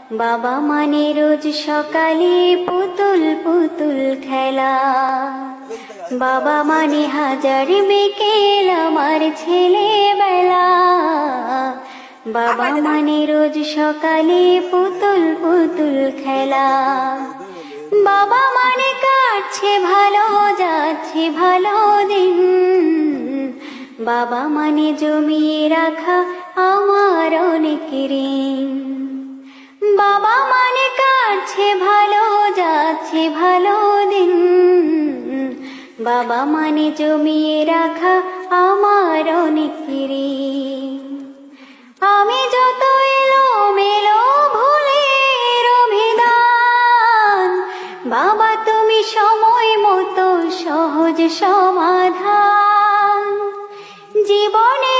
বাবা মানে রোজ সকালে পুতুল পুতুল খেলা, বাবা মানে হাজার বিকেল আমার ছেলেবেলা। বাবা মানে রোজ সকালে পুতুল পুতুল খেলা, বাবা মানে কাটছে ভালো যাচ্ছে ভালো দিন, বাবা মানে জমিয়ে রাখা আমার অনেক ঋণ। বাবা মানে কাটছে ভালো যাচ্ছে ভালো দিন, বাবা মানে জমিয়ে রাখা আমার অনেক ঋণ। আমি যত এলো মেলো ভুলের অভিধান, বাবা তুমি সময় মতো সহজ সমাধান। জীবনে